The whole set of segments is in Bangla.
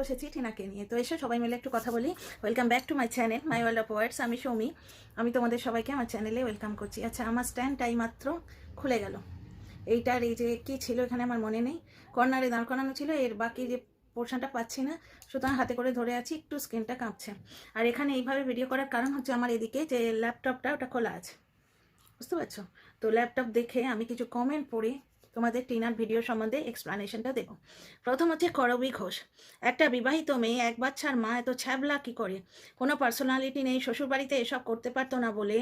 বসেছি টিনাকে নিয়ে। তো এসে সবাই মিলে একটু কথা বলি। Welcome back to my channel my world of words. আমি সৌমি, আমি তোমাদের সবাইকে আমার চ্যানেলে ওয়েলকাম করছি। আচ্ছা, আমার স্ট্যান্ডটাই মাত্র খুলে গেল। এইটার এই যে কী ছিল এখানে আমার মনে নেই, কর্নারে দাঁড় করানো ছিল, এর বাকি যে পোর্শনটা পাচ্ছি না, সুতরাং হাতে করে ধরে আছি, একটু স্ক্রিনটা কাঁপছে। আর এখানে এইভাবে ভিডিও করার কারণ হচ্ছে আমার এদিকে যে ল্যাপটপটা ওটা খোলা আছে, বুঝতে পারছো? তো ল্যাপটপ দেখে আমি কিছু কমেন্ট পড়ে তোমাদের টিনার ভিডিও সম্বন্ধে এক্সপ্লানেশনটা দেবো। প্রথম হচ্ছে করবী ঘোষ। একটা বিবাহিত মেয়ে, এক বাচ্চার মা, এত ছ্যাবলা কী করে? কোনো পার্সোনালিটি নেই, শ্বশুরবাড়িতে এসব করতে পারতো না বলে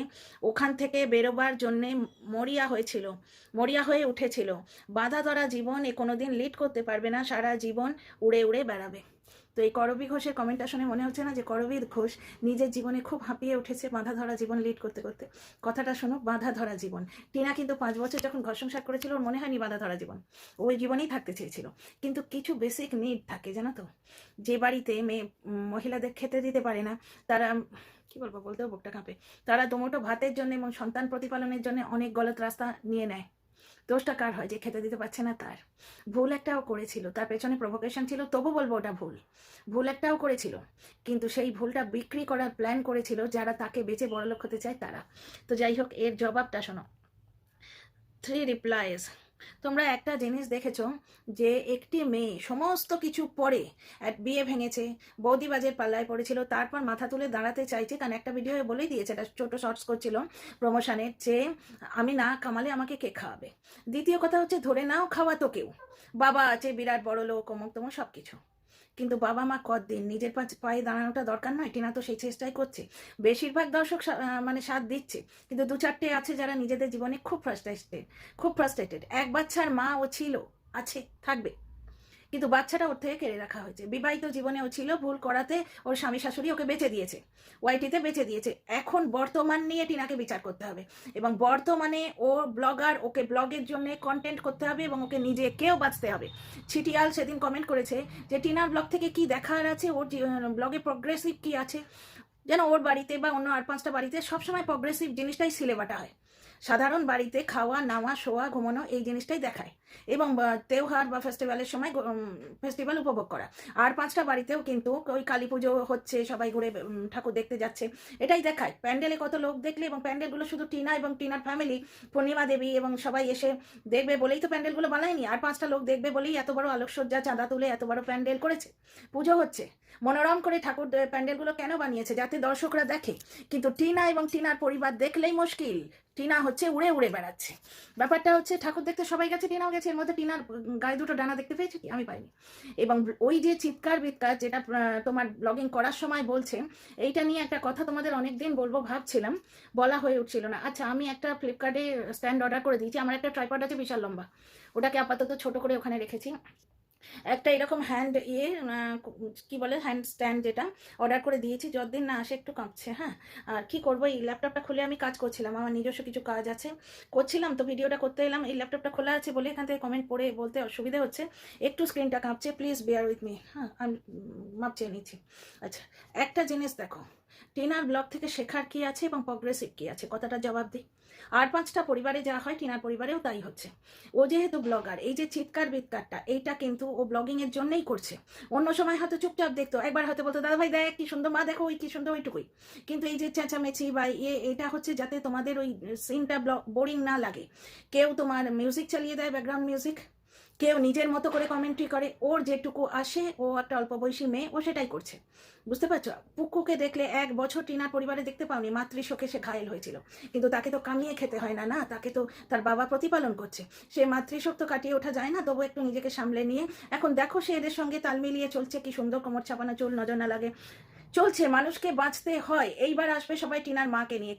ওখান থেকে বেরোবার জন্যে মরিয়া হয়ে উঠেছিল। বাধা ধরা জীবন এ কোনোদিন লিড করতে পারবে না, সারা জীবন উড়ে উড়ে বেড়াবে। তো এই করবী ঘোষের কমেন্টটা শুনে মনে হচ্ছে না যে করবী ঘোষ নিজের জীবনে খুব হাঁপিয়ে উঠেছে বাঁধা ধরা জীবন লিড করতে করতে? কথাটা শোনো, বাঁধা ধরা জীবন। টিনা কিন্তু 5 বছর যখন ঘর সংসার করেছিল, ওর মনে হয়নি বাঁধা ধরা জীবন, ওই জীবনেই থাকতে চেয়েছিল। কিন্তু কিছু বেসিক নিড থাকে, জানো তো? যে বাড়িতে মহিলাদের খেতে দিতে পারে না, তারা কি বলবো, বলতেও বুকটা কাঁপে, তারা দুমুঠো ভাতের জন্য এবং সন্তান প্রতিপালনের জন্য অনেক গলত রাস্তা নিয়ে নেয়। দোষটা কার হয়? যে খেতে দিতে পারছে না তার। ভুল একটাও করেছিল, তার পেছনে প্রভোকেশন ছিল, তবু বলবো ওটা ভুল একটাও করেছিল, কিন্তু সেই ভুলটা বিক্রি করার প্ল্যান করেছিল যারা তাকে বেঁচে বড়লোক হতে চায় তারা। তো যাই হোক, এর জবাবটা শোনো। 3 রিপ্লাইজ। তোমরা একটা জিনিস দেখেছো যে একটি মেয়ে সমস্ত কিছু পরে বিয়ে ভেঙেছে, বৌদিবাজের পাল্লায় পড়েছিল, তারপর মাথা তুলে দাঁড়াতে চাইছে, কারণ একটা ভিডিও বলেই দিয়েছে, এটা ছোটো শর্টস করছিল প্রমোশনের, যে আমি না কামালে আমাকে কে খাওয়াবে। দ্বিতীয় কথা হচ্ছে, ধরে নাও খাওয়াতো কেউ, বাবা আছে বিরাট বড় লোক, অমুক তমুক সব কিছু, কিন্তু বাবা মা কতদিন নিজের পায়ে দাঁড়ানোটা দরকার নয়? টিনা তো সেই চেষ্টাই করছে। বেশিরভাগ দর্শক মানে সাথ দিচ্ছে, কিন্তু 2-4টে আছে যারা নিজেদের জীবনে খুব ফ্রাস্ট্রেটেড। এক বাচ্চার মা ও ছিল, আছে, থাকবে, কিন্তু বাচ্চাটা ওর থেকে কেড়ে রাখা হয়েছে। বিবাহিত জীবনে ও ছিল, ভুল করাতে ওর স্বামী শাশুড়ি ওকে বেঁচে দিয়েছে, ওয়াইটিতে বেঁচে দিয়েছে। এখন বর্তমান নিয়ে টিনাকে বিচার করতে হবে, এবং বর্তমানে ও ব্লগার, ওকে ব্লগের জন্য কন্টেন্ট করতে হবে, এবং ওকে নিজেকেও বাঁচতে হবে। ছিটিয়াল সেদিন কমেন্ট করেছে যে টিনার ব্লগ থেকে কি দেখার আছে, ওর ব্লগে প্রগ্রেসিভ কি আছে? যেন ওর বাড়িতে বা অন্য 8-5টা বাড়িতে সবসময় প্রগ্রেসিভ জিনিসটাই সিলেবাটা হয়। সাধারণ বাড়িতে খাওয়া, নাওয়া, শোয়া, ঘুমানো, এই জিনিসটাই দেখায়, এবং তেওহার বা ফেস্টিভ্যালের সময় ফেস্টিভ্যাল উপভোগ করা। আর 5টা বাড়িতেও কিন্তু ওই কালী পুজো হচ্ছে, সবাই ঘুরে ঠাকুর দেখতে যাচ্ছে, এটাই দেখায়। প্যান্ডেলে কত লোক দেখলে, এবং প্যান্ডেলগুলো শুধু টিনা এবং টিনার ফ্যামিলি, পূর্ণিমা দেবী এবং সবাই এসে দেখবে বলেই তো প্যান্ডেলগুলো বানায়নি, আর 5টা লোক দেখবে বলেই এত বড় আলোকসজ্জা, চাঁদা তুলে এত বড় প্যান্ডেল করেছে, পুজো হচ্ছে। মনোরম করে ঠাকুর প্যান্ডেলগুলো কেন বানিয়েছে? যাতে দর্শকরা দেখে। কিন্তু টিনা এবং টিনার পরিবার দেখলেই মুশকিল, টিনা হচ্ছে উড়ে উড়ে বেড়াচ্ছে। ব্যাপারটা হচ্ছে, ঠাকুর দেখতে সবাই গেছে, টিনাও গেছে, এর মধ্যে টিনার গায়ে দুটো ডানা দেখতে পেয়েছে কি? আমি পাইনি। এবং ওই যে চিৎকার বিৎকার যেটা তোমার ব্লগিং করার সময় বলছে, এইটা নিয়ে একটা কথা তোমাদের অনেক দিন বলবো ভাবছিলাম, বলা হয়ে উঠছিল না। আচ্ছা, আমি একটা ফ্লিপকার্টে স্ট্যান্ড অর্ডার করে দিয়েছি, আমার একটা ট্রাইপড আছে বিশাল লম্বা, ওটাকে আপাতত ছোট করে ওখানে রেখেছি। একটা এরকম হ্যান্ড কি বলে, হ্যান্ড স্ট্যান্ড, যেটা অর্ডার করে দিয়েছি, যতদিন না আসে একটু কাঁপছে। হ্যাঁ, আর কি করবো, এই ল্যাপটপটা খুলে আমি কাজ করছিলাম, আমার নিজস্ব কিছু কাজ আছে, করছিলাম, তো ভিডিওটা করতে এলাম, এই ল্যাপটপটা খোলা আছে বলে এখান থেকে কমেন্ট পড়ে বলতে অসুবিধা হচ্ছে, একটু স্ক্রিনটা কাঁপছে, প্লিজ বেয়ার উইথ মি। হ্যাঁ, আমি মাপ চেয়ে নিচ্ছি। আচ্ছা, একটা জিনিস দেখো, টিনার ব্লগ থেকে শেখার কি আছে এবং প্রগ্রেসিভ কি আছে, কথাটা জবাব দিই। আর 5টা পরিবারে যা হয়, টিনার পরিবারেও তাই হচ্ছে। ও যেহেতু ব্লগার, এই যে চিৎকার বিৎকারটা, এইটা কিন্তু ও ব্লগিং এর জন্যই করছে। অন্য সময় হয়তো চুপচাপ দেখতো, একবার হয়তো বলতো, দাদা ভাই দেখ কি সুন্দর, মা দেখো ওই কি সুন্দর, ওইটুকুই। কিন্তু এই যে চেঁচামেচি বা এটা হচ্ছে যাতে তোমাদের ওই সিনটা বোরিং না লাগে। কেউ তোমার মিউজিক চালিয়ে দেয়, ব্যাকগ্রাউন্ড মিউজিক, কেউ নিজের মতো করে কমেন্ট্রি করে, ওর যেটুকু আসে, ও একটা অল্প বয়সী মেয়ে, ও সেটাই করছে, বুঝতে পারছো? পুকুকে দেখলে 1 বছর টিনার পরিবারে দেখতে পাওনি, মাতৃশোকে সে ঘায়েল হয়েছিল, কিন্তু তাকে তো কামিয়ে খেতে হয় না, তাকে তো তার বাবা প্রতিপালন করছে, সে মাতৃশোক তো কাটিয়ে ওঠা যায় না, তবু একটু নিজেকে সামলে নিয়ে এখন দেখো সে এদের সঙ্গে তাল মিলিয়ে চলছে, কি সুন্দর কোমর ছাপানো চুল, নজর না লাগে চলছে। মানুষকে বাঁচতে হয়। এইবার আসবে সবাই টিনার মাকে নিয়ে।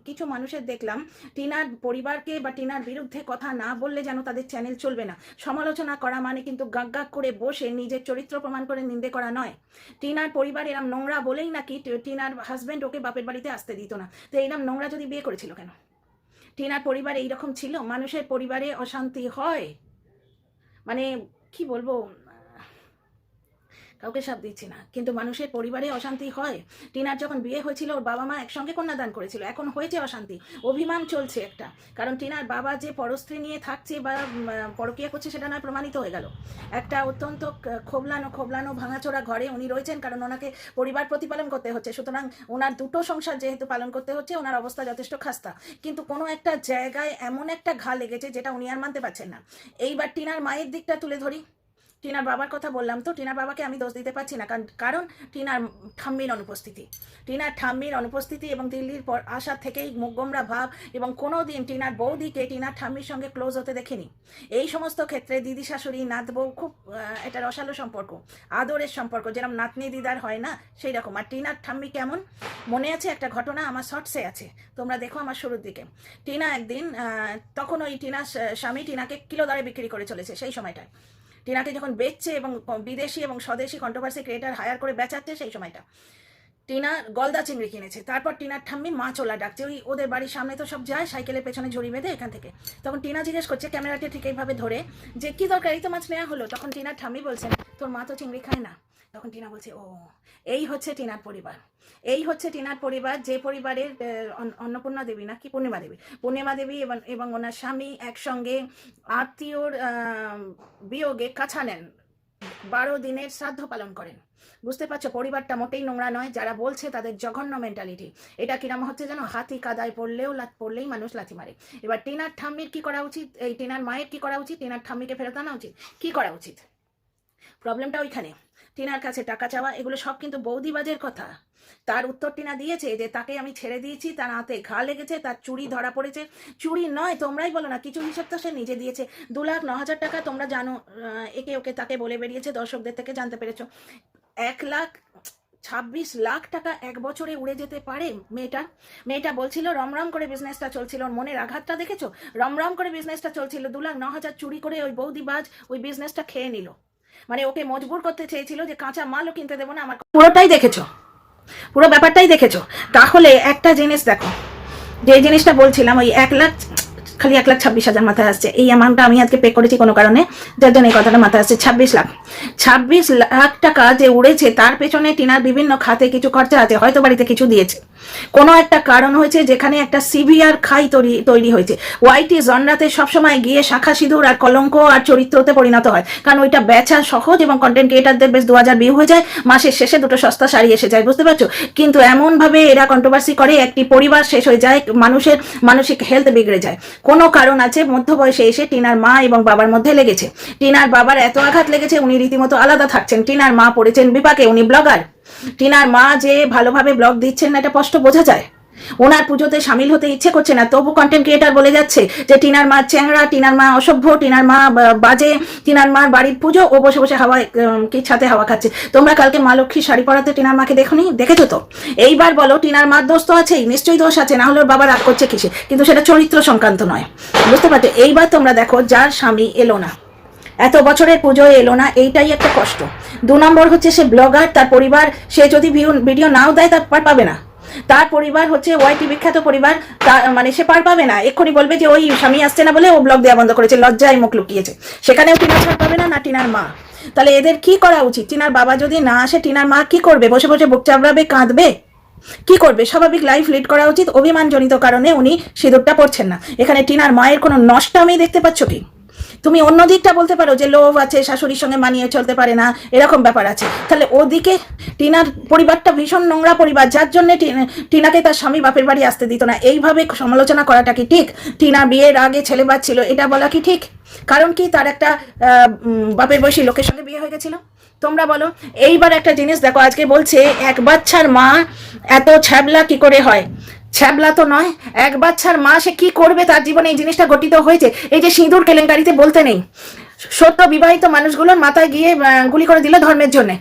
কিছু মানুষের দেখলাম, টিনার পরিবারকে বা টিনার বিরুদ্ধে কথা না বললে যেন তাদের চ্যানেল চলবে না। সমালোচনা করা মানে কিন্তু গাগ গাগ করে বসে নিজের চরিত্র প্রমাণ করে নিন্দে করা নয়। টিনার পরিবার এরম নোংরা বলেই নাকি টিনার হাজব্যান্ড ওকে বাপের বাড়িতে আসতে দিত না। তো এইরকম নোংরা যদি বিয়ে করেছিল কেন? টিনার পরিবার এইরকম ছিল? মানুষের পরিবারে অশান্তি হয়, মানে কি বলবো, কাউকে সাপ দিচ্ছি না, কিন্তু মানুষের পরিবারে অশান্তি হয়। টিনার যখন বিয়ে হয়েছিল ওর বাবা মা একসঙ্গে কন্যাদান করেছিল, এখন হয়েছে অশান্তি, অভিমান চলছে একটা। কারণ টিনার বাবা যে পরস্ত্রী নিয়ে থাকছে বা পরকীয়া করছে সেটা নয়, প্রমাণিত হয়ে গেল। একটা অত্যন্ত খোবলানো ভাঙাচোরা ঘরে উনি রয়েছেন, কারণ ওনাকে পরিবার প্রতিপালন করতে হচ্ছে। সুতরাং ওনার দুটো সংসার যেহেতু পালন করতে হচ্ছে, ওনার অবস্থা যথেষ্ট খাস্তা। কিন্তু কোনো একটা জায়গায় এমন একটা ঘা লেগেছে যেটা উনি আর মানতে পারছেন না। এইবার টিনার মায়ের দিকটা তুলে ধরি। টিনার বাবার কথা বললাম, তো টিনার বাবাকে আমি দোষ দিতে পারছি না, কারণ টিনার ঠাম্মির অনুপস্থিতি এবং দিল্লির পর আসার থেকেই মুখগোমরা ভাব, এবং কোনো দিন টিনার বৌদিকে টিনার ঠাম্মির সঙ্গে ক্লোজ হতে দেখিনি। এই সমস্ত ক্ষেত্রে দিদি শাশুড়ি নাত বউ খুব এটা রসালো সম্পর্ক, আদরের সম্পর্ক, যেরকম নাতনি দিদার হয় না সেই রকম। আর টিনার ঠাম্মি কেমন মনে আছে একটা ঘটনা, আমার শর্টসে আছে, তোমরা দেখো আমার শুরুর দিকে। টিনা একদিন তখন ওই টিনার স্বামী টিনাকে কিলো দরে বিক্রি করে চলেছে। সেই সময়টায় টিনাকে যখন বেচছে এবং বিদেশি এবং স্বদেশি কন্ট্রোভার্সি ক্রিয়েটার হায়ার করে বেচাচ্ছে, সেই সময়টা টিনা গলদা চিংড়ি কিনেছে। তারপর টিনার ঠাম্মি মাছ ওলা ডাকছে, ওই ওদের বাড়ির সামনে তো সব যায় সাইকেলের পেছনে ঝুড়ি বেঁধে এখান থেকে। তখন টিনা জিজ্ঞেস করছে ক্যামেরাটা ঠিক এইভাবে ধরে যে কি দরকার, এই তো মাছ নেওয়া হলো। তখন টিনার ঠাম্মি বলছেন তোর মা তো চিংড়ি খায় না। তখন টিনা বলছে ও, এই হচ্ছে টিনার পরিবার, এই হচ্ছে টিনার পরিবার, যে পরিবারের অন্নপূর্ণা দেবী নাকি পূর্ণিমা দেবী এবং ওনার স্বামী একসঙ্গে আত্মীয়র বিয়োগে কাছা নেন, 12 দিনের শ্রাদ্ধ পালন করেন। বুঝতে পারছো পরিবারটা মোটেই নোংরা নয়, যারা বলছে তাদের জঘন্য মেন্টালিটি। এটা কিরম হচ্ছে যেন হাতি কাদায় পড়লেই মানুষ লাথি মারে। এবার টিনার ঠাম্মির কি করা উচিত, এই টিনার মায়ের কি করা উচিত, টিনার ঠাম্মিকে ফেরত আনা উচিত, কি করা উচিত? প্রবলেমটা ওইখানে। টিনার কাছে টাকা চাওয়া, এগুলো সব কিন্তু বৌদিবাজের কথা। তার উত্তর টিনা দিয়েছে যে তাকে আমি ছেড়ে দিয়েছি, তার হাতে ঘা লেগেছে, তার চুরি ধরা পড়েছে। চুরি নয়, তোমরাই বলো না, কিছু হিসাব তো সে নিজে দিয়েছে। 2,09,000 টাকা, তোমরা জানো, একে ওকে তাকে বলে বেরিয়েছে, দর্শকদের থেকে জানতে পেরেছো। 1,26,00,000 টাকা এক বছরে উড়ে যেতে পারে মেয়েটা বলছিল রমরম করে বিজনেসটা চলছিল, মনের আঘাতটা দেখেছো? রমরম করে বিজনেসটা চলছিল, 2,09,000 চুরি করে ওই বৌদিবাজ ওই বিজনেসটা খেয়ে নিল। মানে ওকে মজবুর করতে চেয়েছিল যে কাঁচা মালও কিনতে দেবো না। আমার পুরো ব্যাপারটাই দেখেছো। তাহলে একটা জিনিস দেখো, যে জিনিসটা বলছিলাম, ওই 1,26,000 মাথায় আসছে, এই অ্যামাউন্টটা আমি আজকে পে করেছি কোনো কারণে, যার জন্য এই কথাটা মাথায় আসছে। 26 লাখ টাকা যে উড়েছে, তার পেছনে টিনার বিভিন্ন খাতে কিছু খরচা আছে, হয়তো বাড়িতে কিছু দিয়েছে, কোনো একটা কারণ হয়েছে যেখানে একটা সিভিয়ার খাই তৈরি হয়েছে। ওয়াইটি জনরাতে সবসময় গিয়ে শাখা সিঁদুর আর কলঙ্ক আর চরিত্রতে পরিণত হয়, কারণ ওইটা বেচা সহজ এবং কন্টেন্ট ক্রিয়েটারদের বেশ 2,000 ভিউ হয়ে যায়, মাসের শেষে 2টো সস্তা শাড়ি এসে যায়, বুঝতে পারছো? কিন্তু এমনভাবে এরা কন্ট্রোভার্সি করে একটি পরিবার শেষ হয়ে যায়, মানুষের মানসিক হেলথ বিগড়ে যায়। কোনো কারণ আছে, মধ্য বয়সে এসে টিনার মা এবং বাবার মধ্যে লেগেছে। টিনার বাবার এত আঘাত লেগেছে, উনি রীতিমতো আলাদা থাকছেন। টিনার মা পড়েছেন বিপাকে, উনি ব্লগার। টিনার মা যে ভালোভাবে ব্লগ দিচ্ছেন না, এটা স্পষ্ট বোঝা যায়। ওনার পুজোতে সামিল হতে ইচ্ছে করছে না, তবু কন্টেন্ট ক্রিয়েটার বলে যাচ্ছে যে টিনার মা চ্যাংড়া, টিনার মা অসভ্য, টিনার মা বাজে, টিনার মার বাড়ির পুজো, ও বসে বসে হাওয়ায় কি ছাতে হাওয়া খাচ্ছে। তোমরা কালকে মা লক্ষ্মী শাড়ি পরাতে টিনার মাকে দেখেছো তো? এইবার বলো টিনার মার দোষ তো আছেই, নিশ্চয়ই দোষ আছে, না হলে ওর বাবা রাগ করছে কিসে? কিন্তু সেটা চরিত্র সংক্রান্ত নয়, বুঝতে পারছো? এইবার তোমরা দেখো, যার স্বামী এলো না, এত বছরের পুজোয় এলো না, এইটাই একটা কষ্ট। 2 নম্বর হচ্ছে সে ব্লগার, তার পরিবার, সে যদি ভিডিও নাও দেয় তার পাবে না। তার পরিবার হচ্ছে ওয়াইটি বিখ্যাত পরিবার, মানে সে পাবে না, এক্ষুনি বলবে যে ওই স্বামী আসছে না বলে ও ব্লগ দেওয়া বন্ধ করেছে, লজ্জায় মুখ লুকিয়েছে। সেখানেও টিনা ছাড় পাবে না, না টিনার মা। তাহলে এদের কি করা উচিত? টিনার বাবা যদি না আসে, টিনার মা কি করবে? বসে বসে বুক চাপড়াবে, কাঁদবে, কি করবে? স্বাভাবিক লাইফ লিড করা উচিত। অভিমানজনিত কারণে উনি সিঁদুরটা পড়ছেন না। এখানে টিনার মায়ের কোনো নষ্ট আমি দেখতে পাচ্ছ কি? তুমি অন্য দিকটা বলতে পারো যে লোভ আছে, শাশুড়ির সঙ্গে মানিয়ে চলতে পারে না, এরকম ব্যাপার আছে। তাহলে ওদিকে টিনার পরিবারটা ভীষণ নোংরা পরিবার, যার জন্য টিনাকে তার স্বামী বাপের বাড়ি আসতে দিত না। এইভাবে সমালোচনা করাটা কি ঠিক? টিনা বিয়ের আগে ছেলে বাদ ছিল, এটা বলা কি ঠিক? কারণ কি, তার একটা বাপের বয়সী লোকের সঙ্গে বিয়ে হয়ে গেছিল। তোমরা বলো। এইবার একটা জিনিস দেখো, আজকে বলছে এক বাচ্চার মা এত ছ্যাবলা কি করে হয়? ছ্যাবলা তো নয়, এক বাচ্চার মা, সে কি করবে? তার জীবনে এই জিনিসটা ঘটিত হয়েছে। এই যে সিঁদুর কেলেঙ্কারিতে বলতে নেই, সদ্য বিবাহিত মানুষগুলোর মাথায় গিয়ে গুলি করে দিল ধর্মের জন্য,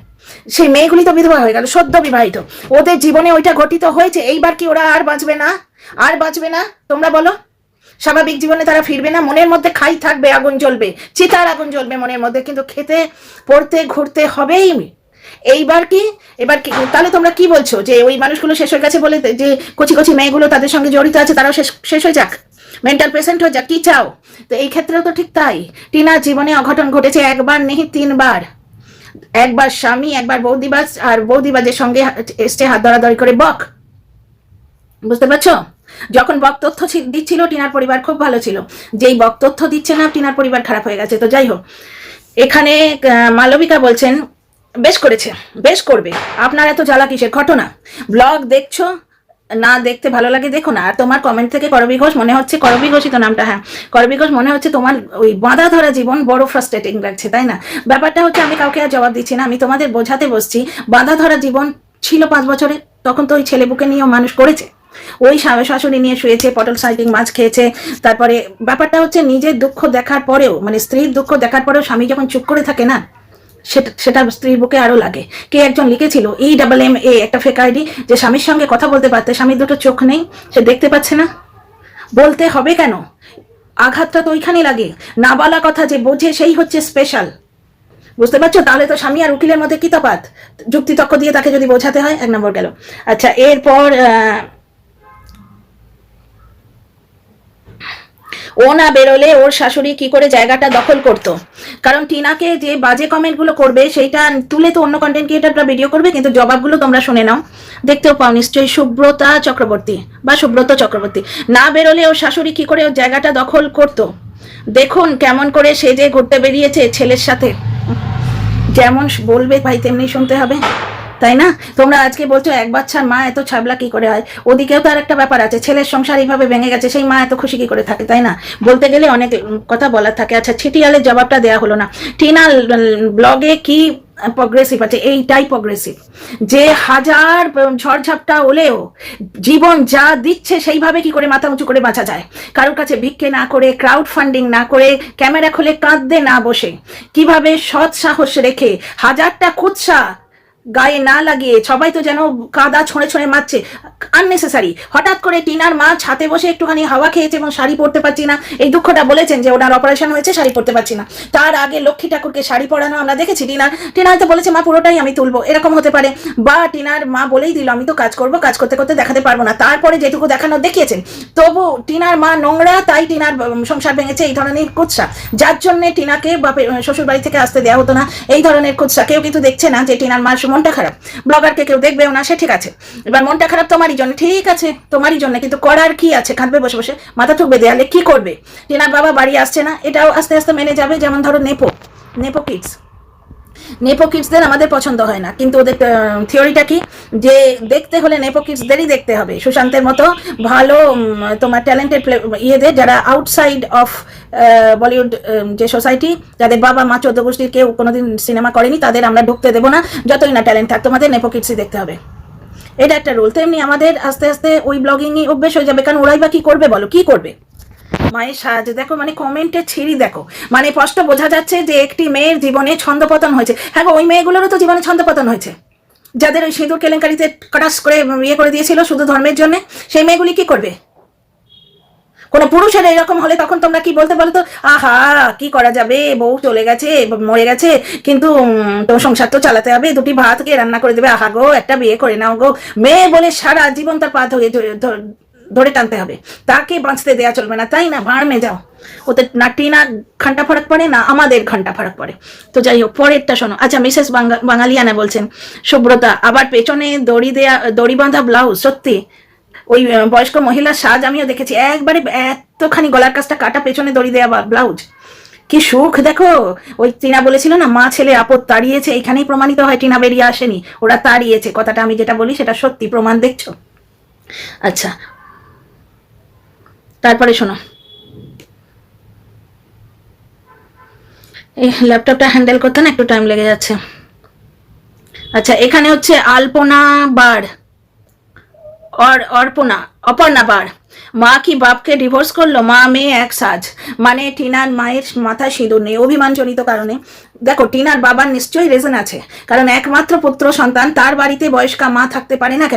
সেই মেয়েগুলি তো বিধবা হয়ে গেল, সদ্য বিবাহিত, ওদের জীবনে ওইটা ঘটিত হয়েছে। এইবার কি ওরা আর বাঁচবে না? তোমরা বলো। স্বাভাবিক জীবনে তারা ফিরবে না, মনের মধ্যে খাই থাকবে, আগুন জ্বলবে, চিতার আগুন জ্বলবে মনের মধ্যে, কিন্তু খেতে পড়তে ঘুরতে হবেই। এবার কি তাহলে তোমরা কি বলছো যে ওই মানুষগুলো শেষ হয়ে গেছে বলে যে কচি কচি মেয়েগুলো তাদের সঙ্গে জড়িত আছে তারাও শেষ হয়ে যাক, মেন্টাল পেশেন্ট হয়ে যাক? কি চাও? তো এই ক্ষেত্রেও তো ঠিক তাই। টিনার জীবনে অঘটন ঘটেছে, একবার নেই 3 বার। একবার স্বামী একবার বৌদিবাজ, আর বৌদিবাজের সঙ্গে এসছে হাত ধরাধরি করে বক। বুঝতে পারছো? যখন বক তথ্য দিচ্ছিল টিনার পরিবার খুব ভালো ছিল, যেই বক তথ্য দিচ্ছে না টিনার পরিবার খারাপ হয়ে গেছে। তো যাই হোক, এখানে মালবিকা বলছেন বেশ করেছে, বেশ করবে, আপনার এত জ্বালা কিসের? ঘটনা ব্লগ দেখছো না, দেখতে ভালো লাগে দেখো না। আর তোমার কমেন্ট থেকে করবী ঘোষ মনে হচ্ছে, করবী ঘোষই তো নামটা, হ্যাঁ করবী ঘোষ, মনে হচ্ছে তোমার ওই বাঁধা ধরা জীবন বড় ফ্রাস্ট্রেটিং লাগছে, তাই না? ব্যাপারটা হচ্ছে আমি কাউকে আর জবাব দিচ্ছি না, আমি তোমাদের বোঝাতে বসছি। বাঁধা ধরা জীবন ছিল 5 বছরে, তখন তো ওই ছেলে বুকে নিয়েও মানুষ করেছে, ওই শাশুড়ি নিয়ে শুয়েছে, পটল সাইডিং মাছ খেয়েছে। তারপরে ব্যাপারটা হচ্ছে নিজের দুঃখ দেখার পরেও, মানে স্ত্রীর দুঃখ দেখার পরেও স্বামী যখন চুপ করে থাকে না, সেটা স্ত্রীর বুকে আরো লাগে। কে একজন লিখেছিল EMMA একটা ফেক আইডি, যে স্বামীর সঙ্গে কথা বলতে পারতে, স্বামীর দুটো চোখ নেই, সে দেখতে পাচ্ছে না। বলতে হবে কেন? আঘাতটা তো ওইখানে লাগে। না বলা কথা যে বোঝে সেই হচ্ছে স্পেশাল। বুঝতে পারছো? তাহলে তো স্বামী আর উকিলের মধ্যে কি তফাৎ? যুক্তি তক্ক দিয়ে তাকে যদি বোঝাতে হয়, 1 নম্বর গেল। আচ্ছা, এরপর ও না বেরোলে ওর শাশুড়ি কি করে জায়গাটা দখল করতো? কারণ টিনাকে যে বাজে কমেন্টগুলো করবে সেইটা তুলে তো অন্য কন্টেন্ট ক্রিয়েটাররা ভিডিও করবে, কিন্তু জবাবগুলো তোমরা শুনে নাও, দেখতেও পাও নিশ্চয়ই। সুব্রত চক্রবর্তী, না বেরোলে ওর শাশুড়ি কি করে ওর জায়গাটা দখল করতো? দেখুন কেমন করে সেজে ঘুরতে বেরিয়েছে ছেলের সাথে। যেমন বলবে ভাই তেমনি শুনতে হবে, তাই না? তোমরা আজকে বলছো এক বাচ্চার মা এত ছাবলা কি করে হয়, ওদিকেও তো আর একটা ব্যাপার আছে, ছেলের সংসার এইভাবে ভেঙে গেছে, সেই মা এত খুশি কি করে থাকে, তাই না? বলতে গেলে অনেক কথা বলার থাকে। আচ্ছা, ছিটিয়ালের জবাবটা দেওয়া হলো না। টিনা ব্লগে কি প্রগ্রেসিভ আছে? এইটাই প্রগ্রেসিভ, যে হাজার ঝড়ঝাপটা হলেও জীবন যা দিচ্ছে সেইভাবে কি করে মাথা উঁচু করে বাঁচা যায়, কারোর কাছে ভিক্ষে না করে, ক্রাউড ফান্ডিং না করে, ক্যামেরা খুলে কাঁদতে না বসে, কিভাবে সৎ সাহস রেখে, হাজারটা কুৎসা গায়ে না লাগিয়ে, সবাই তো যেন কাদা ছড়ে ছড়ে মারছে আননেসেসারি। হঠাৎ করে টিনার মা ছাতে বসে একটুখানি হাওয়া খেয়েছে এবং শাড়ি পরতে পারছি না, এই দুঃখটা বলেছেন যে ওনার অপারেশন হয়েছে, শাড়ি পরতে পারছি না। তার আগে লক্ষ্মী ঠাকুরকে শাড়ি পরানো আমরা দেখেছি। টিনা হয়তো বলেছে মা পুরোটাই আমি তুলবো, এরকম হতে পারে। বা টিনার মা বলেই দিল আমি তো কাজ করবো, কাজ করতে করতে দেখাতে পারবো না, তারপরে যেটুকু দেখানো দেখিয়েছেন। তবু টিনার মা নোংরা, তাই টিনার সংসার ভেঙেছে, এই ধরনের কুৎসা, যার জন্য টিনাকে শ্বশুর বাড়ি থেকে আসতে দেওয়া হতো না, এই ধরনের কুৎসা। কেউ কিন্তু দেখছে না যে টিনার মার মনটা খারাপ, ব্লগারকে কেউ দেখবেও না, সে ঠিক আছে। এবার মনটা খারাপ তোমারই জন্য, ঠিক আছে তোমারই জন্য, কিন্তু করার কি আছে? কাঁদবে বসে বসে, মাথা ঠুকবে দেয়ালে, কি করবে? টিনার বাবা বাড়ি আসছে না, এটাও আস্তে আস্তে মেনে যাবে। যেমন ধরো নেপো কিডসদের আমাদের পছন্দ হয় না, কিন্তু ওদের থিওরিটা কি, যে দেখতে হলে নেপো কিডসদেরই দেখতে হবে। সুশান্তের মতো ভালো তোমার ট্যালেন্টেড ইয়েদের, যারা আউটসাইড অফ বলিউড যে সোসাইটি, যাদের বাবা মা 14 গোষ্ঠীর কেউ কোনোদিন সিনেমা করেনি, তাদের আমরা ঢুকতে দেবো না, যতই না ট্যালেন্ট থাক, তোমাদের নেপো কিডসই দেখতে হবে। এটা একটা রুল। তেমনি আমাদের আস্তে আস্তে ওই ব্লগিংই অভ্যেস হয়ে যাবে, কারণ ওরাই বা কি করবে বলো, কি করবে? মায়ের সাজ দেখো, মানে কমেন্টের ছিঁড়ি দেখো, মানে স্পষ্ট বোঝা যাচ্ছে যে একটি মেয়ের জীবনে ছন্দপতন হয়েছে। হ্যাঁ গো, ওই মেয়েগুলোরও তো জীবনে ছন্দপতন হয়েছে, যাদের ওই সিঁদুর কেলেঙ্কারিতে কটাস করে ইয়ে করে দিয়েছিল শুধু ধর্মের জন্য। সেই মেয়েগুলি কি করবে? কোনো পুরুষের এরকম হলে তখন তোমরা কি বলতে বলো তো, আহা কি করা যাবে, বউ চলে গেছে, মরে গেছে, কিন্তু তোমার সংসার তো চালাতে হবে, 2টি ভাত কে রান্না করে দেবে, আহা গো একটা বিয়ে করে নাও গো। মেয়ে বলে সারা জীবন তার পা ধরে টানতে হবে, তাকে বাঁচতে দেয়া চলবে না, তাই না? ভাড়মে যাও। ওতে না টিনা ঘন্টা ফারাক পড়ে, না আমাদের ঘন্টা ফারাক পড়ে। তো যাই হোক, পরেরটা শোনো। আচ্ছা, মিসেস বাঙালিয়ানা বলছেন, সুব্রতা আবার পেছনে দড়ি বাঁধা ব্লাউজ, সত্যি ওই বয়স্ক মহিলার সাজ আমিও দেখেছি, একবারে এতখানি গলার কাছটা কাটা, পেছনে দড়ি দেওয়া ব্লাউজ, কি সুখ দেখো। ওই টিনা বলেছিল না মা ছেলে আপদ তাড়িয়েছে, এইখানেই প্রমাণিত হয় টিনা বেরিয়ে আসেনি, ওরা তাড়িয়েছে। কথাটা আমি যেটা বলি সেটা সত্যি, প্রমাণ দেখছো। আচ্ছা, তারপরে শোনো, এই ল্যাপটপটা হ্যান্ডেল করতে না একটু টাইম লেগে যাচ্ছে। আচ্ছা, এখানে হচ্ছে অপর্ণা বার, মা কি বাপকে ডিভোর্স করলো, মা মেয়ে এক সাজ, মানে টিনার মায়ের মাথায় সিঁদুর নেই অভিমানজনিত কারণে। দেখো, টিনার বাবার নিশ্চয়ই রিজন আছে, কারণ একমাত্র পুত্র সন্তান, তার বাড়িতে বয়স্কা মা থাকতে পারে না।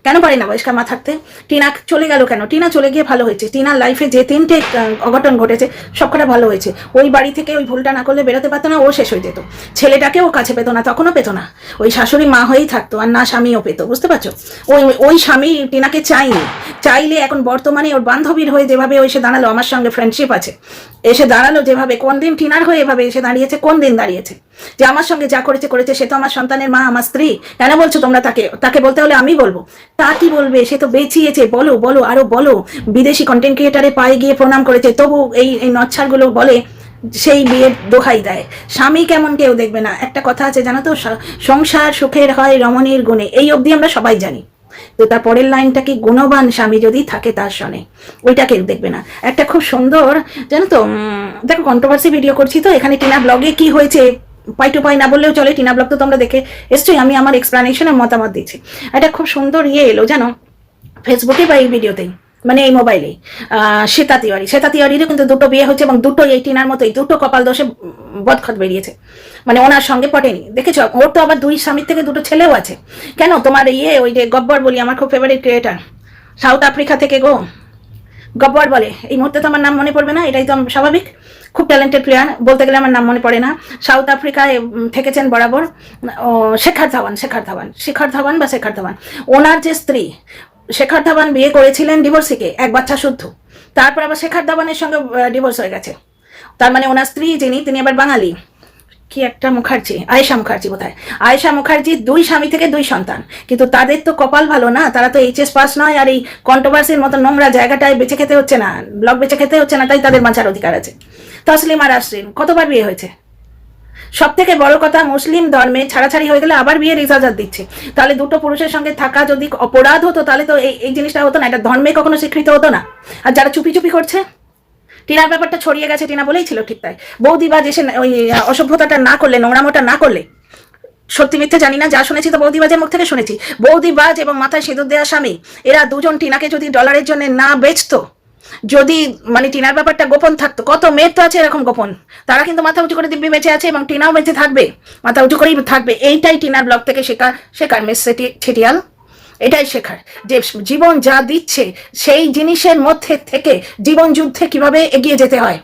কেন পারে না বয়স্কা মা থাকতে? টিনা চলে গেল কেন? টিনা চলে গিয়ে ভালো হয়েছে। টিনার লাইফে যে 3টে অঘটন ঘটেছে সবকটা ভালো হয়েছে। ওই বাড়ি থেকে ওই ভুলটা না করলে বেরোতে পারতো না, ও শেষ হয়ে যেত। ছেলেটাকেও কাছে পেতো না, তখনও পেতো না, ওই শাশুড়ি মা হয়েই থাকতো, আর না স্বামীও পেতো। বুঝতে পারছো? ওই স্বামী টিনাকে চাইনি, চাইলে এখন বর্তমানে ওর বান্ধবীর হয়ে যেভাবে ও এসে দাঁড়ালো, আমার সঙ্গে ফ্রেন্ডশিপ আছে, এসে দাঁড়ালো যেভাবে, কোন দিন টিনার হয়ে এভাবে এসে দাঁড়িয়েছে, কোন দিন দাঁড়িয়েছে যে আমার সঙ্গে যা করেছে করেছে, সে তো আমার সন্তানের মা, আমার স্ত্রী, কেন বলছো তোমরা তাকে? তাকে বলতে হলে আমি বলবো, তা কি বলবে? সে তো বেঁচিয়েছে, বলো বলো আরো বলো। বিদেশি কন্টেন্ট ক্রিয়েটারে পায়ে গিয়ে প্রণাম করেছে, তবু এই নচ্ছারগুলো বলে সেই বিয়ের দোহাই দেয়। স্বামী কেমন কেউ দেখবে না। একটা কথা আছে জানো তো, সংসার সুখের হয় রমণীর গুণে, এই অবধি আমরা সবাই জানি। তো তার পরের লাইনটা কি, গুণবান স্বামী যদি থাকে তার সনে, ওইটা কেউ দেখবে না। একটা খুব সুন্দর জানো তো, দেখো কন্ট্রোভার্সি ভিডিও করছি তো, এখানে টিনা ব্লগে কি হয়েছে পাই টু পাই না বললেও চলে, টিনা ব্লগ তো তোমরা দেখে এসছোই, আমি আমার এক্সপ্লানেশনের মতামত দিচ্ছি। একটা খুব সুন্দর এলো জানো ফেসবুকে বা এই ভিডিওতেই, মানে এই মোবাইলে, শ্বেতা তিওয়ারিরও কিন্তু দুটো বিয়ে হচ্ছে, এবং দুটো এই টিনার মতোই, দুটো কপাল দোষে বদখত বেরিয়েছে, মানে ওনার সঙ্গে পটেনি। দেখেছ, ওর তো আবার দুই স্বামীর থেকে দুটো ছেলেও আছে। কেন তোমার ওই যে গব্বর বলি, আমার খুব ফেভারিট ক্রিয়েটার, সাউথ আফ্রিকা থেকে গব্বর বলে, এই মুহূর্তে তো আমার নাম মনে পড়বে না, এটাই তো স্বাভাবিক, খুব ট্যালেন্টেড প্লেয়ার, বলতে গেলে আমার নাম মনে পড়ে না। সাউথ আফ্রিকায় থেকেছেন বরাবর, শেখর ধাওয়ান, ওনার যে স্ত্রী শেখর ধাওয়ান বিয়ে করেছিলেন ডিভোর্সিকে, এক বাচ্চা শুদ্ধ, তারপর আবার শেখর ধাওয়ানের সঙ্গে ডিভোর্স হয়ে গেছে। তার মানে ওনার স্ত্রী তিনি আবার বাঙালি, কি একটা মুখার্জি, আয়েশা মুখার্জি বোধহয়, আয়েশা মুখার্জি দুই স্বামী থেকে দুই সন্তান, কিন্তু তাদের তো কপাল ভালো না, তারা তো এইচএস পাস নয়, আর এই কন্ট্রোভার্সির মতো নোংরা জায়গাটায় বেঁচে খেতে হচ্ছে না, ব্লগ বেঁচে খেতে হচ্ছে না, তাই তাদের বাঁচার অধিকার আছে। তসলিম আর আশরিন কতবার বিয়ে হয়েছে। সব থেকে বড় কথা, মুসলিম ধর্মে ছাড়াছাড়ি হয়ে গেলে আবার বিয়ের ইজাজত দিচ্ছে। তাহলে দুটো পুরুষের সঙ্গে থাকা যদি অপরাধ হতো, তাহলে তো এই জিনিসটা হতো না, এটা ধর্মে কখনো স্বীকৃত হতো না। আর যারা চুপি চুপি করছে, টিনার ব্যাপারটা ছড়িয়ে গেছে, টিনা বলেই ছিল ঠিক তাই, বৌদিবাজ এসে ওই অসভ্যতাটা না করলে, নোংরামোটা না করলে, সত্যি মিথ্যে জানি না, যা শুনেছি তো বৌদিবাজের মুখ থেকে শুনেছি, বৌদিবাজ এবং মাথায় সিঁদুর দেওয়া স্বামী, এরা দুজন টিনাকে যদি ডলারের জন্য না বেচতো, যদি মানে টিনার ব্যাপারটা গোপন থাকতো, কত মেয়ের তো আছে এরকম গোপন, তারা কিন্তু মাথা উঁচু করে দিব্যি বেঁচে আছে, এবং টিনাও বেঁচে থাকবে, মাথা উঁচু করেই থাকবে। এইটাই টিনার ব্লগ থেকে শেখার মিস ছেটিয়াল, এটাই শেখার, যে জীবন যা দিচ্ছে সেই জিনিসের মধ্যে থেকে জীবন যুদ্ধে কিভাবে এগিয়ে যেতে হয়।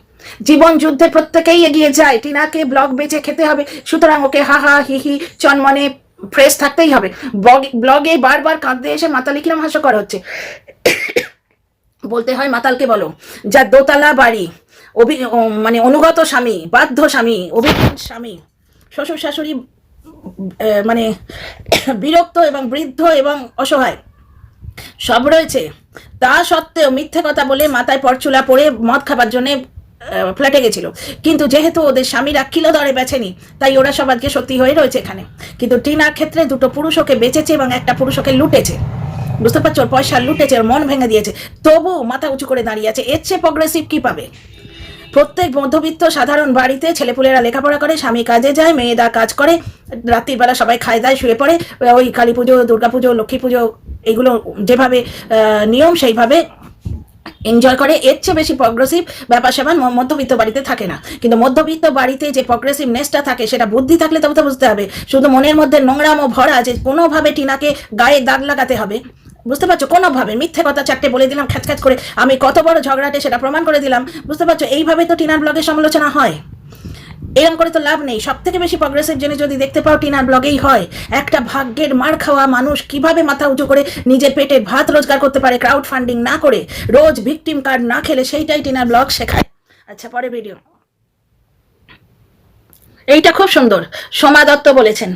জীবন যুদ্ধে প্রত্যেকেই এগিয়ে যায়, টিনাকে ব্লগ বেচে খেতে হবে, সুতরাং ওকে হা হা হি হি চনমনে ফ্রেশ থাকতেই হবে। ব্লগে বারবার কাঁদতে এসে মাতালি কিরম হাস্যকর হচ্ছে, বলতে হয় মাতালকে বলো, যার দোতলা বাড়ি, মানে অনুগত স্বামী, বাধ্য স্বামী, অভিমান স্বামী, শ্বশুর শাশুড়ি মানে বিরক্ত এবং বৃদ্ধ এবং অসহায় সব রয়েছে, তা সত্ত্বেও মিথ্যে কথা বলে মাথায় পরচুলা পরে মদ খাবার জন্য ফ্ল্যাটে গেছিল, কিন্তু যেহেতু ওদের স্বামীরা কিলো দরে বেছেনি, তাই ওরা সব আজকে সত্যি হয়ে রয়েছে এখানে। কিন্তু টিনার ক্ষেত্রে দুটো পুরুষ ওকে বেঁচেছে এবং একটা পুরুষ ওকে লুটেছে, বুঝতে পারছো, ওর পয়সা লুটেছে, ওর মন ভেঙে দিয়েছে, তবু মাথা উঁচু করে দাঁড়িয়ে আছে। এর চেয়ে প্রগ্রেসিভ কি পাবে? প্রত্যেক মধ্যবিত্ত সাধারণ বাড়িতে ছেলেপুলেরা লেখাপড়া করে, স্বামী কাজে যায়, মেয়েরা কাজ করে, রাত্রির বেলা সবাই খায় দায় শুয়ে পড়ে, ওই কালী পুজো, দুর্গা পুজো, লক্ষ্মী পুজো, এগুলো যেভাবে নিয়ম সেইভাবে এনজয় করে। এর চেয়ে বেশি প্রগ্রেসিভ ব্যাপার স্যাপার মধ্যবিত্ত বাড়িতে থাকে না। কিন্তু মধ্যবিত্ত বাড়িতে যে প্রগ্রেসিভনেসটা থাকে, সেটা বুদ্ধি থাকলে তবে তো বুঝতে হবে, শুধু মনের মধ্যে নোংরামো ভরা, যে কোনোভাবে টিনাকে গায়ে দাগ লাগাতে হবে, বুঝতে পারছো, কোনোভাবে মিথ্যে কথা চারটে বলে দিলাম খ্যাচ করে, আমি কত বড় ঝগড়াটে সেটা প্রমাণ করে দিলাম, বুঝতে পারছো, এইভাবে তো টিনার ব্লগের সমালোচনা হয়, এরকম করে তো লাভ নেই। সব থেকে বেশি প্রগ্রেসিভ জিনিস যদি দেখতে পাও টিনার ব্লগেই হয়। একটা ভাগ্যের মার খাওয়া মানুষ কিভাবে মাথা উঁচু করে নিজের পেটের ভাত রোজগার করতে পারে, ক্রাউড ফান্ডিং না করে, রোজ ভিকটিম কার্ড না খেলে, সেইটাই টিনার ব্লগ শেখায়। আচ্ছা, পরে ভিডিও, এইটা খুব সুন্দর, সোমা দত্ত বলেছেন,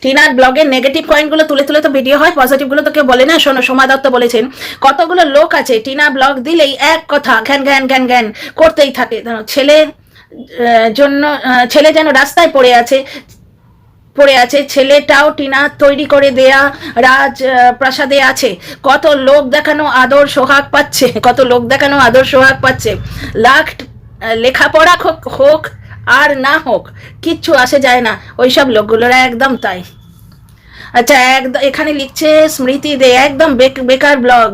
টিনার ব্লগের নেগেটিভ পয়েন্টগুলো তুলে তুলে তো ভিডিও হয়, পজিটিভগুলো তো কেউ বলে না। শোনো, সোমা দত্ত বলেছেন, কতগুলো লোক আছে টিনা ব্লগ দিলেই এক কথা ঘ্যান ঘ্যান ঘ্যান ঘ্যান করতেই থাকে, ছেলে যেন রাস্তায় পড়ে আছে, ছেলেটাও টিনা তৈরি করে দেয়া রাজ প্রাসাদে আছে, কত লোক দেখানো আদর সোহাগ পাচ্ছে, লাখ লেখাপড়া হোক আর না হোক কিচ্ছু আসে যায় না ওইসব লোকগুলোরা, একদম তাই। আচ্ছা, একদম এখানে লিখছে স্মৃতি দে, একদম বেকার ব্লগ,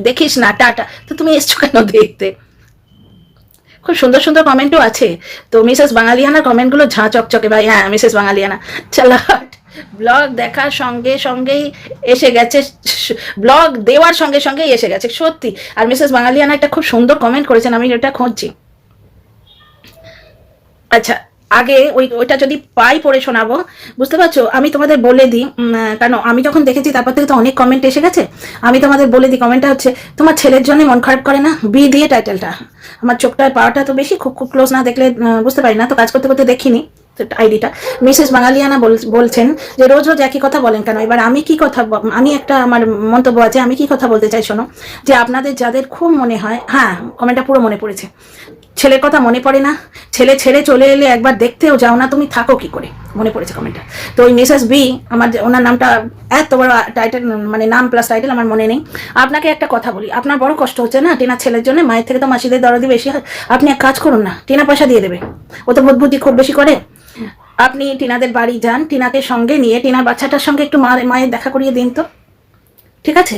দেখিস না, টাটা। তো তুমি এসছো কেন দেখতে? খুব সুন্দর সুন্দর কমেন্টও আছে। তো মিসেস বাঙালিয়ানার কমেন্টগুলো ঝাঁ চকচকে ভাই, হ্যাঁ মিসেস বাঙালিয়ানা চালাট, ব্লগ দেখার সঙ্গে সঙ্গেই এসে গেছে, ব্লগ দেওয়ার সঙ্গে সঙ্গেই এসে গেছে, সত্যি। আর মিসেস বাঙালিয়ানা একটা খুব সুন্দর কমেন্ট করেছেন, আমি এটা খুঁজছি। আচ্ছা, আগে ওইটা যদি পাই পড়ে শোনাবো, বুঝতে পারছো? আমি তোমাদের বলে দিই, কারণ আমি যখন দেখেছি তারপর থেকে তো অনেক কমেন্ট এসে গেছে। আমি তোমাদের বলে দিই, কমেন্টটা হচ্ছে, তোমার ছেলের জন্য মন খারাপ করে না? বি দিয়ে টাইটেলটা। আমার চোখটার পাওয়াটা তো বেশি, খুব খুব ক্লোজ না দেখলে বুঝতে পারি না, তো কাজ করতে করতে দেখিনি আইডিটা। মিসেস বাঙালিয়ানা বলছেন যে রোজ রোজ একই কথা বলেন কেন? এবার আমি কি কথা, আমি একটা আমার মন্তব্য আছে, আমি কি কথা বলতে চাই শোনো। যে আপনাদের যাদের খুব মনে হয়, হ্যাঁ কমেন্টটা পুরো মনে পড়েছে, ছেলের কথা মনে পড়ে না, ছেলে ছেড়ে চলে এলে একবার দেখতেও যাও না, তুমি থাকো কি করে? মনে পড়েছে কমেন্টটা। তো ওই মিসেস বি, আমার ওনার নামটা এত বড় টাইটেল, মানে নাম প্লাস টাইটেল আমার মনে নেই। আপনাকে একটা কথা বলি, আপনার বড় কষ্ট হচ্ছে না টিনার ছেলের জন্য? মায়ের থেকে তো মাসিদের দরদি বেশি হয়। আপনি এক কাজ করুন না, টিনা পয়সা দিয়ে দেবে, ও তো বুদ্ধি খুব বেশি করে। আপনি টিনাদের বাড়ি যান, টিনাকে সঙ্গে নিয়ে টিনার বাচ্চাটার সঙ্গে একটু মায়ের দেখা করিয়ে দিন তো, ঠিক আছে?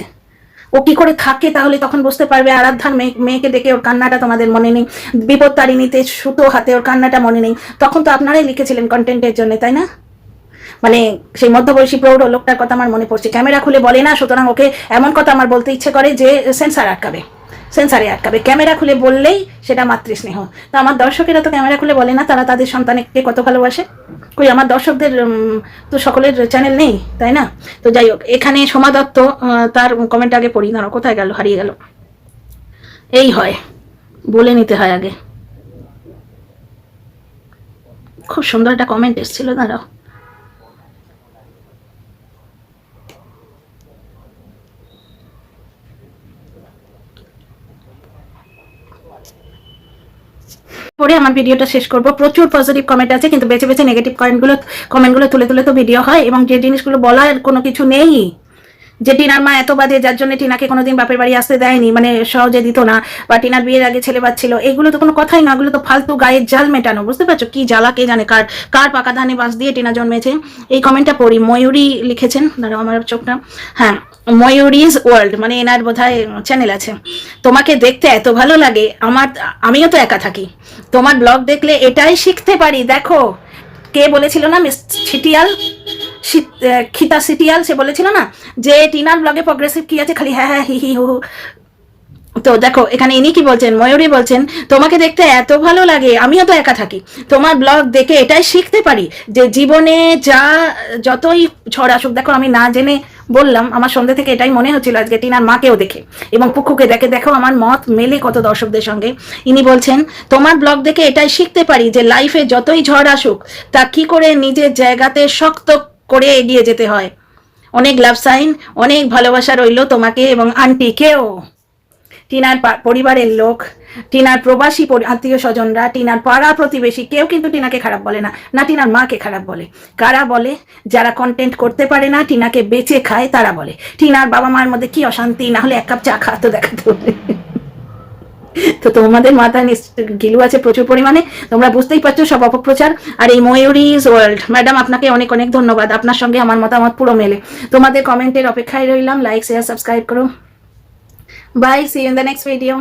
ও কি করে থাকে তাহলে তখন বুঝতে পারবে। আরাধ্যার মেয়েকে দেখে ওর কান্নাটা তোমাদের মনে নেই, বিপদ তারিণীতে সুতো হাতে ওর কান্নাটা মনে নেই, তখন তো আপনারাই লিখেছিলেন কন্টেন্টের জন্য, তাই না? মানে সেই মধ্যবয়সী প্রৌঢ় লোকটার কথা আমার মনে পড়ছে, ক্যামেরা খুলে বলে না, সুতরাং ওকে এমন কথা আমার বলতে ইচ্ছে করে যে সেন্সারে আটকাবে। ক্যামেরা খুলে বললেই সেটা মাতৃস্নেহ। তো আমার দর্শকেরা তো ক্যামেরা খুলে বলে না তারা তাদের সন্তানকে কত ভালোবাসে। কই আমার দর্শকদের তো সকলের চ্যানেল নেই, তাই না? তো যাই হোক, এখানে সোমা দত্ত, তার কমেন্ট আগে পড়ি, দাঁড়াও কোথায় গেল, হারিয়ে গেল। এই হয়, বলে নিতে হয় আগে। খুব সুন্দর একটা কমেন্ট এসেছিল, দাঁড়াও। পরে আমার ভিডিওটা শেষ করব। প্রচুর পজিটিভ কমেন্ট আছে, কিন্তু বেছে বেছে নেগেটিভ কমেন্টগুলো তুলে তুলে তো ভিডিও হয়, এবং যে জিনিসগুলো বলার কোনো কিছু নেই, যে টিনার মা এত বাজে যার জন্য টিনাকে কোনোদিন বাপের বাড়ি আসতে দেয়নি, মানে সহজে দিত না, বা টিনার বিয়ের আগে ছেলে বাচ্ছিল, এগুলো তো কোনো কথাই না, ওগুলো তো ফালতু গায়ের জাল মেটানো, বুঝতে পারছো? কি জ্বালা কে জানে, কার পাকা ধানে বাঁশ দিয়ে টিনা জন্মেছে। এই কমেন্টটা পড়ি, ময়ূরী লিখেছেন, দাঁড়াও আমার চোখটা, হ্যাঁ ময়ূরীজ ওয়ার্ল্ড, মানে এনার বোধহয় চ্যানেল আছে। তোমাকে দেখতে এত ভালো লাগে, আমিও তো একা থাকি, তোমার ব্লগ দেখলে এটাই শিখতে পারি। দেখো কে বলেছিল না, মিস ছিটিয়াল, খিতা সিটিয়াল, সে বলেছিল না যে টিনার ব্লগে প্রগ্রেসিভ কি আছে, খালি হ্যাঁ হ্যাঁ হি হি হু। তো দেখো এখানে ইনি কি বলছেন, ময়ূরী বলছেন, তোমাকে দেখতে এত ভালো লাগে, আমিও তো একা থাকি, তোমার ব্লগ দেখে এটাই শিখতে পারি যে জীবনে যতই ঝড় আসুক। দেখো আমি না জেনে বললাম, আমার সন্ধ্যে থেকে এটাই মনে হচ্ছিল আজকে টিনার মাকেও দেখে এবং পুকুকে দেখে। দেখো আমার মত মেলে কত দর্শকদের সঙ্গে। ইনি বলছেন, তোমার ব্লগ দেখে এটাই শিখতে পারি যে লাইফে যতই ঝড় আসুক তা কি করে নিজের জায়গাতে শক্ত করে এগিয়ে যেতে হয়। অনেক লাভ সাইন, অনেক ভালোবাসা রইল তোমাকে এবং আন্টিকেও। টিনার পরিবারের লোক, টিনার প্রবাসী আত্মীয় স্বজনরা, টিনার পাড়া প্রতিবেশী, কেউ কিন্তু টিনাকে খারাপ বলে না, না টিনার মাকে খারাপ বলে। কারা বলে? যারা কন্টেন্ট করতে পারে না, টিনাকে বেঁচে খায়, তারা বলে টিনার বাবা মার মধ্যে কি অশান্তি, না হলে এক কাপ চা খাওয়াতো দেখাতে হবে। তো তোমাদের মাথায় গিলু আছে প্রচুর পরিমাণে, তোমরা বুঝতেই পারছো সব অপপ্রচার। আর এই ময়ূরীজ ওয়ার্ল্ড ম্যাডাম, আপনাকে অনেক অনেক ধন্যবাদ, আপনার সঙ্গে আমার মতামত পুরো মেলে। তোমাদের কমেন্টের অপেক্ষায় রইলাম, লাইক শেয়ার সাবস্ক্রাইব করো। Bye, see you in the next video.